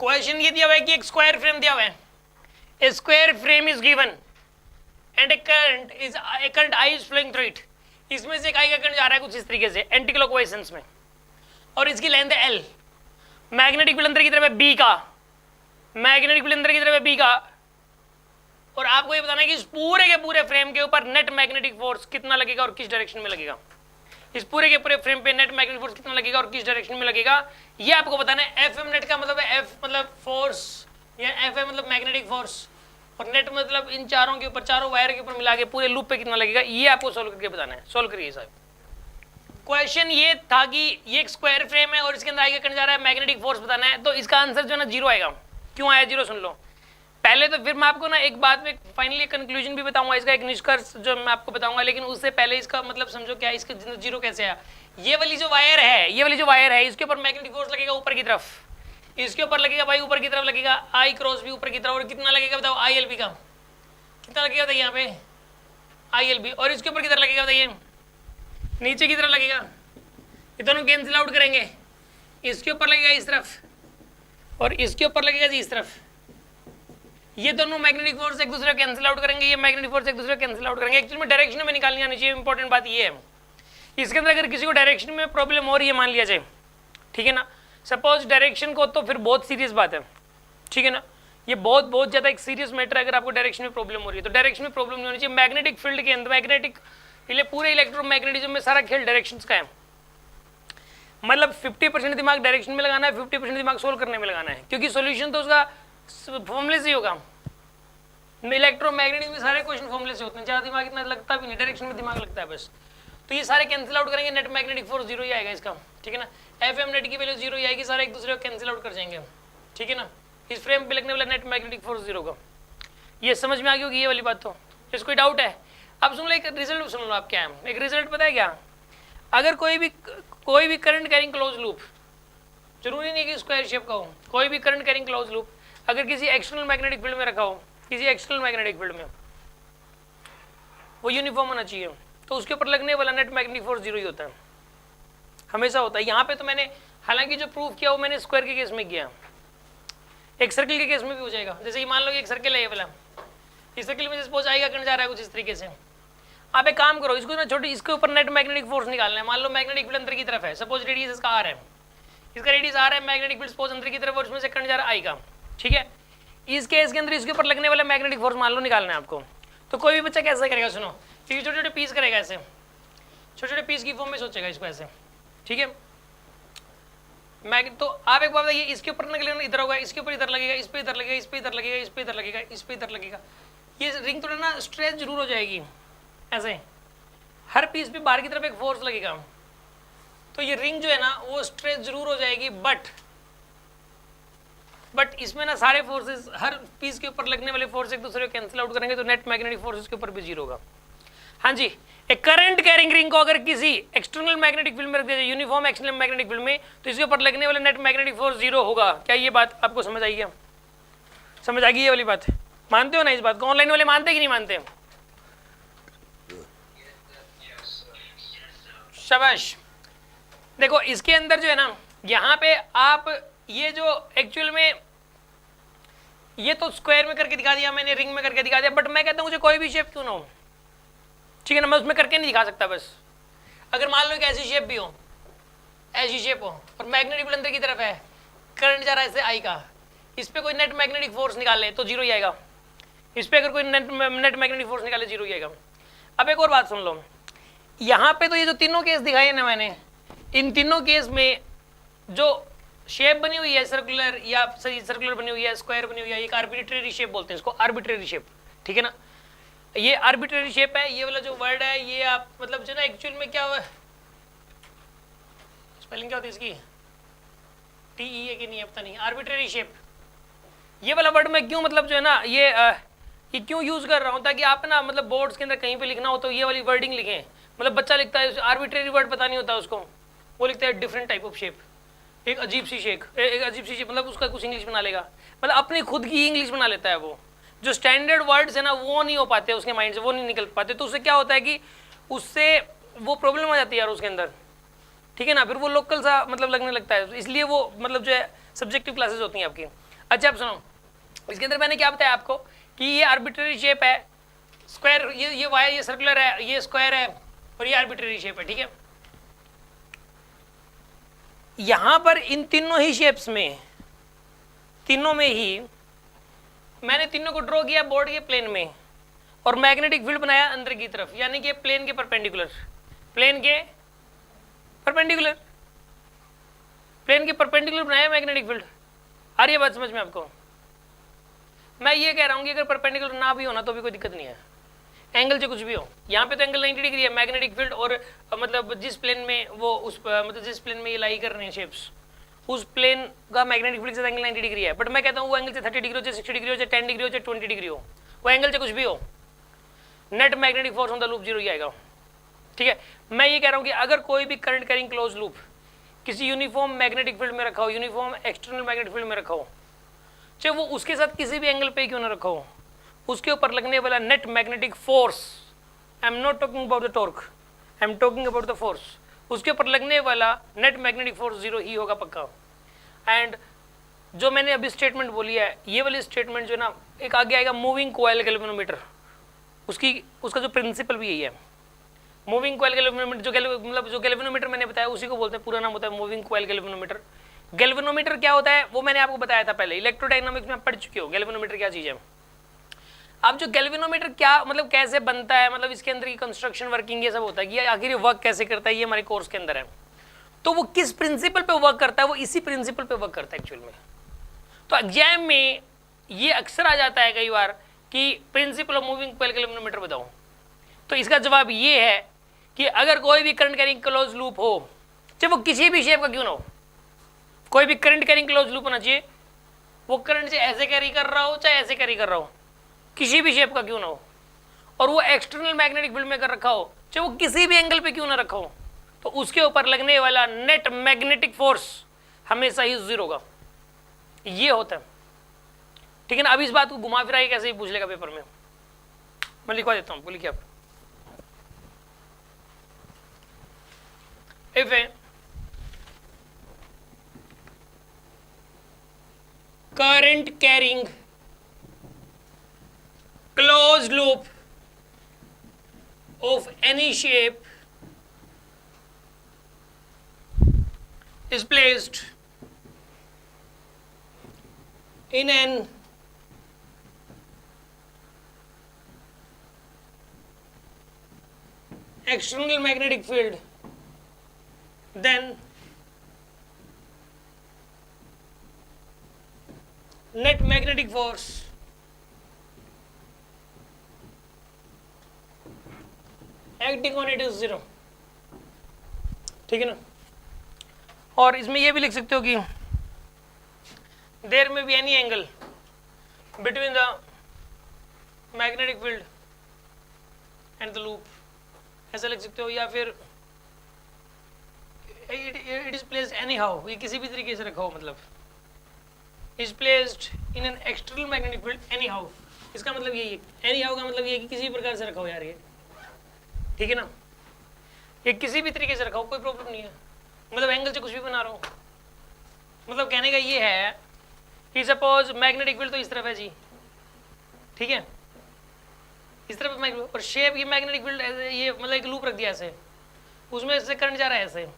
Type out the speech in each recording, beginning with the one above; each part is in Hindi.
क्वेश्चन ये दिया हुआ है कि एक स्क्वायर फ्रेम दिया हुआ है, a square frame is given and a current I is flowing through it, इसमें से एक आई का करंट जा रहा है कुछ इस तरीके से एंटी क्लॉकवाइज सेंस में, और इसकी लेंथ है एल, मैग्नेटिक फील्ड अंदर की तरफ है बी का, मैग्नेटिक फील्ड अंदर की तरफ है बी का, और आपको ये बताना है कि इस पूरे के पूरे फ्रेम के ऊपर नेट मैग्नेटिक फोर्स कितना लगेगा और किस डायरेक्शन में लगेगा, इस पूरे के पूरे फ्रेम पे नेट मैग्नेटिक फोर्स कितना लगेगा और किस डायरेक्शन में लगेगा, ये आपको बताना है। एफ एम नेट का मतलब है एफ मतलब फोर्स या एफ एम मतलब मैग्नेटिक फोर्स, और नेट मतलब इन चारों के ऊपर, चारों वायर के ऊपर मिला के पूरे लूप पे कितना लगेगा, ये आपको सोल्व करके बताना है। सोल्व करिए साहब। क्वेश्चन ये था कि ये एक स्क्वायर फ्रेम है और इसके अंदर आई का करंट जा रहा है, मैग्नेटिक फोर्स बताना है, तो इसका आंसर जो है ना जीरो आएगा। क्यों आया जीरो सुन लो पहले, तो फिर मैं आपको ना एक बात में फाइनली कंक्लूजन भी बताऊंगा, इसका एक निष्कर्ष जो मैं आपको बताऊंगा, लेकिन उससे पहले इसका मतलब समझो क्या, इसका जीरो कैसे आया। ये वाली जो वायर है, ये वाली जो वायर है, इसके ऊपर मैग्नेटिक फोर्स लगेगा ऊपर की तरफ, इसके ऊपर लगेगा भाई ऊपर की तरफ लगेगा आई क्रॉस भी ऊपर की तरफ, और कितना लगेगा बताओ आई एल बी का कितना लगेगा बताइए यहाँ पे आई एल बी, और इसके ऊपर किधर लगेगा बताइए नीचे की तरफ लगेगा, ये दोनों कैंसिल आउट करेंगे, इसके ऊपर लगेगा इस तरफ और इसके ऊपर लगेगा जी इस तरफ, ये दोनों मैग्नेटिक फोर्स एक दूसरे को कैंसिल आउट करेंगे, ये मैग्नेटिक फोर्स एक दूसरे को कैंसिल आउट करेंगे। एक्चुअली में डायरेक्शन में निकालनी आनी चाहिए, इंपॉर्टेंट बात ये है। इसके अंदर अगर किसी को डायरेक्शन में प्रॉब्लम हो रही है मान लिया जाए, ठीक है ना, सपोज डायरेक्शन को, तो फिर बहुत सीरियस बात है, ठीक है ना, ये बहुत ज़्यादा एक सीरियस मैटर है। अगर आपको डायरेक्शन में प्रॉब्लम हो रही है तो डायरेक्शन में प्रॉब्लम नहीं होनी चाहिए। मैग्नेटिक फील्ड के अंदर मैग्नेटिक पूरे इलेक्ट्रोमैग्नेटिज्म में सारा खेल डायरेक्शंस का है, मतलब 50% दिमाग डायरेक्शन में लगाना है, 50% दिमाग सोल्व करने में लगाना है, क्योंकि सॉल्यूशन तो उसका फॉर्मूले से ही होगा। इलेक्ट्रोमैग्नेटिज्म में सारे क्वेश्चन फॉर्मूले से होते हैं, ज़्यादा दिमाग इतना लगता भी नहीं, डायरेक्शन में दिमाग लगता है बस। तो ये सारे कैंसिल आउट करेंगे, नेट मैग्नेटिक फोर्स जीरो ही आएगा इसका, ठीक है ना, एफ एम नेट की वैल्यू जीरो ही आएगी, सारे एक दूसरे को कैंसिल आउट कर जाएंगे, ठीक है ना। इस फ्रेम पे लगने वाला नेट मैग्नेटिक फोर्स जीरो का, ये समझ में आ गई होगी ये वाली बात। तो इसको कोई डाउट है? अब सुन लो एक रिजल्ट सुन लो आप क्या है, एक रिजल्ट पता है क्या, अगर कोई भी करंट कैरिंग क्लोज लूप, जरूरी नहीं कि स्क्वायर शेप का हो, कोई भी करंट कैरिंग क्लोज लूप अगर किसी एक्सटर्नल मैग्नेटिक फील्ड में रखा हो, किसी एक्सटर्नल मैग्नेटिक फील्ड में, वो यूनिफॉर्म होना चाहिए, तो उसके ऊपर लगने वाला नेट मैग्नेटिक फोर्स जीरो ही होता है, हमेशा होता है। यहाँ पे तो मैंने हालांकि जो प्रूफ किया वो मैंने स्क्वायर के केस में किया, एक सर्किल के केस में भी हो जाएगा। जैसे कि मान लो कि एक सर्किल है ये वाला, इस सर्किल में सपोज आई का करंट जा रहा है कुछ इस तरीके से, आप एक काम करो, इसको ना छोटी, इसके ऊपर नेट मैग्नेटिक फोर्स निकालना है। मान लो मैग्नेटिक फील्ड अंदर की तरफ है, सपोज रेडियस इसका आर है, इसका रेडियस आर है, मैग्नेटिक फील्ड सपोज अंदर की तरफ और उसमें से करंट जा रहा है आई का, ठीक है। इस केस के अंदर इसके ऊपर लगने वाला मैग्नेटिक फोर्स मान लो निकालना है आपको, तो कोई भी बच्चा कैसे करेगा सुनो, क्योंकि छोटे छोटे पीस करेगा, ऐसे छोटे छोटे पीस की फॉर्म में सोचेगा इसको ऐसे, ठीक है। तो आप एक बात बताइए, इसके ऊपर लगेगा इधर होगा, इसके ऊपर इधर लगेगा, इस पे इधर लगेगा, इस पे इधर लगेगा, इस पे इधर लगेगा, इस पे इधर लगेगा, ये रिंग थोड़ा ना स्ट्रेच जरूर हो जाएगी ऐसे, हर पीस पे बाहर की तरफ एक फोर्स लगेगा, तो ये रिंग जो है ना वो स्ट्रेच जरूर हो जाएगी, बट इसमें ना सारे फोर्सेस, हर पीस के ऊपर लगने वाले फोर्स एक दूसरे को कैंसिल आउट करेंगे, तो नेट मैग्नेटिक फोर्स के ऊपर भी जीरो होगा। हाँ जी, एक करंट कैरिंग रिंग को अगर किसी एक्सटर्नल मैग्नेटिक फील्ड में रख दिया जाए, यूनिफॉर्म एक्सटर्नल मैग्नेटिक फील्ड में, तो इसके ऊपर लगने वाले नेट मैग्नेटिक फोर्स जीरो होगा। क्या ये बात आपको समझ आई क्या? समझ आ गई ये वाली बात? मानते हो ना इस बात को? ऑनलाइन वाले मानते कि नहीं मानते? शाबाश। देखो इसके अंदर जो है ना, यहाँ पे आप ये जो एक्चुअल में ये तो स्क्वायर में करके दिखा दिया मैंने, रिंग में करके दिखा दिया, बट मैं कहता हूँ मुझे कोई भी शेप क्यों ना हो, ठीक है ना, मैं उसमें करके नहीं दिखा सकता। बस अगर मान लो कि ऐसी शेप भी हो, ऐसी शेप हो और मैग्नेटिक फील्ड अंदर की तरफ है, करंट जा रहा है ऐसे आई का, इस पे कोई नेट मैग्नेटिक फोर्स निकाले तो जीरो ही आएगा, इस पे अगर कोई नेट मैग्नेटिक फोर्स निकाले जीरो ही आएगा। अब एक और बात सुन लो, यहाँ पे तो ये जो तीनों केस दिखाए ना मैंने, इन तीनों केस में जो शेप बनी हुई है सर्कुलर या सर्कुलर बनी हुई है, स्क्वायर बनी हुई है, एक आर्बिट्रेरी शेप बोलते हैं इसको, आर्बिट्रेरी शेप, ठीक है ना, ये आर्बिट्रेरी शेप है। ये वाला जो वर्ड है ये आप मतलब जो ना एक्चुअल में क्या हुआ, स्पेलिंग क्या होती है इसकी, TE है कि नहीं पता नहीं, आर्बिट्रेरी शेप। ये वाला वर्ड मैं क्यों मतलब जो है ना ये क्यों यूज कर रहा हूँ, ताकि आप ना मतलब बोर्ड्स के अंदर कहीं पे लिखना हो तो ये वाली वर्डिंग लिखें। मतलब बच्चा लिखता है आर्बिट्रेरी वर्ड पता नहीं होता उसको, वो लिखता है डिफरेंट टाइप ऑफ शेप, एक अजीब सी शेप, एक अजीब सी शेप, मतलब उसका कुछ इंग्लिश बना लेगा, मतलब अपनी खुद की इंग्लिश बना लेता है वो। जो स्टैंडर्ड वर्ड्स है ना वो नहीं हो पाते उसके माइंड से, वो नहीं निकल पाते, तो उससे क्या होता है कि उससे वो प्रॉब्लम आ जाती है यार उसके अंदर, ठीक है ना, फिर वो लोकल सा मतलब लगने लगता है, इसलिए वो मतलब जो है सब्जेक्टिव क्लासेस होती हैं आपकी। अच्छा अब सुनो, इसके अंदर मैंने क्या बताया आपको कि ये आर्बिट्ररी शेप है, स्क्वायर, ये वायर, ये सर्कुलर है, ये स्क्वायर है और ये आर्बिट्ररी शेप है, ठीक है। यहां पर इन तीनों ही शेप्स में, तीनों में ही मैंने तीनों को ड्रॉ किया बोर्ड के प्लेन में और मैग्नेटिक फील्ड बनाया अंदर की तरफ, यानी कि प्लेन के परपेंडिकुलर, प्लेन के परपेंडिकुलर, प्लेन के परपेंडिकुलर बनाया मैग्नेटिक फील्ड। आ रही है बात समझ में आपको? मैं ये कह रहा हूं कि अगर परपेंडिकुलर ना भी होना तो भी कोई दिक्कत नहीं है, एंगल से कुछ भी हो। यहाँ पे तो एंगल 90 डिग्री है, मैग्नेटिक फील्ड और मतलब जिस प्लेन में वो उस मतलब जिस प्लेन में ये लाई कर रहे हैं शेप्स, उस प्लेन का मैग्नेटिक फील्ड से एंगल 90 डिग्री है। बट मैं कहता हूँ वो एंगल से 30 डिग्री हो, चाहे 60 डिग्री हो, चाहे 10 डिग्री हो, चाहे 20 डिग्री हो, वो एंगल से कुछ भी हो, net magnetic force on the loop 0 ही आएगा, ठीक है। मैं ये कह रहा हूँ कि अगर कोई भी करंट कैरिंग क्लोज लूप किसी यूनिफॉर्म मैग्नेटिक फील्ड में रखा हो, यूनिफॉर्म एक्सटर्नल मैग्नेटिक फील्ड में रखा हो, चाहे वो उसके साथ किसी भी एंगल पे क्यों ना रखा हो, उसके ऊपर लगने वाला net magnetic force, I am not talking about the torque, I am talking about the force, उसके ऊपर लगने वाला नेट मैग्नेटिक फोर्स 0 ही होगा पक्का। एंड जो मैंने अभी स्टेटमेंट बोली है, ये वाली स्टेटमेंट जो है ना, एक आगे आएगा मूविंग कॉइल गैल्वेनोमीटर, उसका जो प्रिंसिपल भी यही है। मूविंग कॉइल गैल्वेनोमीटर जो गैल्वेनोमीटर मैंने बताया उसी को बोलते हैं, पूरा नाम होता है मूविंग कॉइल गैल्वेनोमीटर। गैल्वेनोमीटर क्या होता है वो मैंने आपको बताया था पहले, इलेक्ट्रोडायनामिक्स में आप पढ़ चुके हो गैल्वेनोमीटर क्या चीज़ है। अब जो गैल्वेनोमीटर क्या मतलब कैसे बनता है, मतलब इसके अंदर की कंस्ट्रक्शन वर्किंग ये सब होता है कि आखिर ये वर्क कैसे करता है, ये हमारे कोर्स के अंदर है। तो वो किस प्रिंसिपल पे वर्क करता है, वो इसी प्रिंसिपल पे वर्क करता है एक्चुअल में। तो एग्जाम में ये अक्सर आ जाता है कई बार कि principle of moving coil galvanometer बताओ, तो इसका जवाब ये है कि अगर कोई भी करंट कैरिंग क्लोज लूप हो, चाहे वो किसी भी शेप का क्यों ना हो, कोई भी करंट कैरिंग क्लोज लूप होना चाहिए, वो करंट से ऐसे कैरी कर रहा हो चाहे ऐसे कैरी कर रहा हो, किसी भी शेप का क्यों ना हो, और वो एक्सटर्नल मैग्नेटिक फील्ड में कर रखा हो, चाहे वो किसी भी एंगल पे क्यों ना रखा हो, तो उसके ऊपर लगने वाला नेट मैग्नेटिक फोर्स हमेशा ही 0 होगा। ये होता है, ठीक है ना। अब इस बात को घुमा फिरा के कैसे ही पूछ लेगा पेपर में, मैं लिखवा देता हूं, लिखिए आप। If a current carrying closed loop of any shape is placed in an external magnetic field, then net magnetic force acting on it is 0, ठीक है ना। और इसमें ये भी लिख सकते हो कि there may be any angle between the magnetic field and the loop, ऐसा लिख सकते हो, या फिर it is placed anyhow, ये किसी भी तरीके से रखा हो, मतलब is placed in an external magnetic field anyhow, इसका मतलब यही है, anyhow का मतलब ये कि किसी प्रकार से रखा हो यार, ये ठीक है ना, ये किसी भी तरीके से रखा हो, कोई प्रॉब्लम नहीं है, मतलब एंगल से कुछ भी बना रहा हूँ। मतलब कहने का ये है कि सपोज मैग्नेटिक फील्ड तो इस तरफ है जी, ठीक है, इस तरफ, और शेप ये मैग्नेटिक फील्ड ये मतलब एक लूप रख दिया ऐसे, उसमें से करंट जा रहा है ऐसे,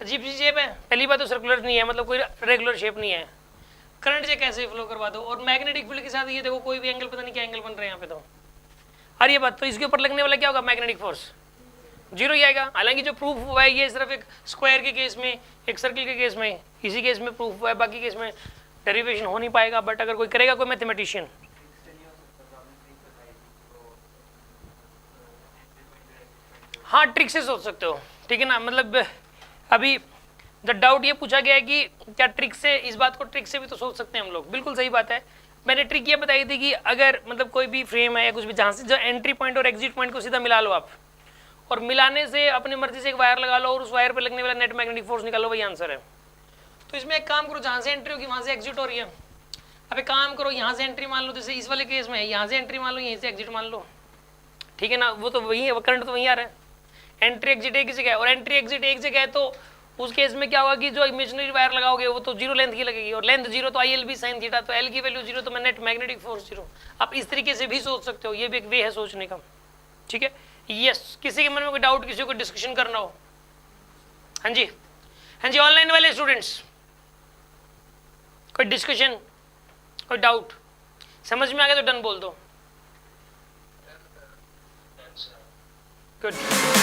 अजीब सी शेप है, पहली बात तो सर्कुलर नहीं है, मतलब कोई रेगुलर शेप नहीं है, करंट से कैसे फ्लो करवा दो, और मैग्नेटिक फील्ड के साथ ये देखो कोई भी एंगल, पता नहीं क्या एंगल बन रहे हैं यहाँ पे, तो और ये बात, तो इसके ऊपर लगने वाला क्या होगा, मैग्नेटिक फोर्स 0 ही आएगा। हालांकि जो प्रूफ हुआ है ये सिर्फ एक स्क्वायर के केस में, एक सर्किल के केस में, इसी केस में प्रूफ हुआ है, बाकी केस में डेरिवेशन हो नहीं पाएगा। बट अगर कोई करेगा, कोई मैथमेटिशियन, हाँ ट्रिक से सोच सकते हो, ठीक है ना। मतलब अभी द डाउट ये पूछा गया है कि क्या ट्रिक से, इस बात को ट्रिक से भी तो सोच सकते हैं हम लोग, बिल्कुल सही बात है। मैंने ट्रिक ये बताई थी कि अगर मतलब कोई भी फ्रेम है या कुछ भी, जहाँ से जो एंट्री पॉइंट और एग्जिट पॉइंट को सीधा मिला लो आप, और मिलाने से अपनी मर्जी से एक वायर लगा लो और उस वायर पर लगने वाला नेट मैग्नेटिक फोर्स निकालो, वही आंसर है। तो इसमें एक काम करो, जहाँ से एंट्री होगी वहाँ से एग्जिट हो रही है, अब एक काम करो, यहाँ से एंट्री मान लो, जैसे इस वाले केस में यहाँ से एंट्री मान लो, यहीं से एग्जिट मान लो, ठीक है ना, वो तो वही है, वो करंट तो वहीं आ रहा है, एंट्री एग्जिट एक ही जगह है, और एंट्री एग्जिट एक जगह है तो उस केस में क्या होगा कि जो इमेजिनरी वायर लगाओगे वो तो जीरो लेंथ की लगेगी, और लेंथ जीरो तो I L B sine theta, तो एल की वैल्यू जीरो तो नेट मैग्नेटिक फोर्स जीरो। आप इस तरीके से भी सोच सकते हो, ये भी एक वे है सोचने का, ठीक है। यस, किसी के मन में कोई डाउट, किसी को डिस्कशन करना हो? हाँ जी, हाँ जी, ऑनलाइन वाले स्टूडेंट्स कोई डिस्कशन, कोई डाउट, समझ में आ गया तो डन बोल दो। गुड।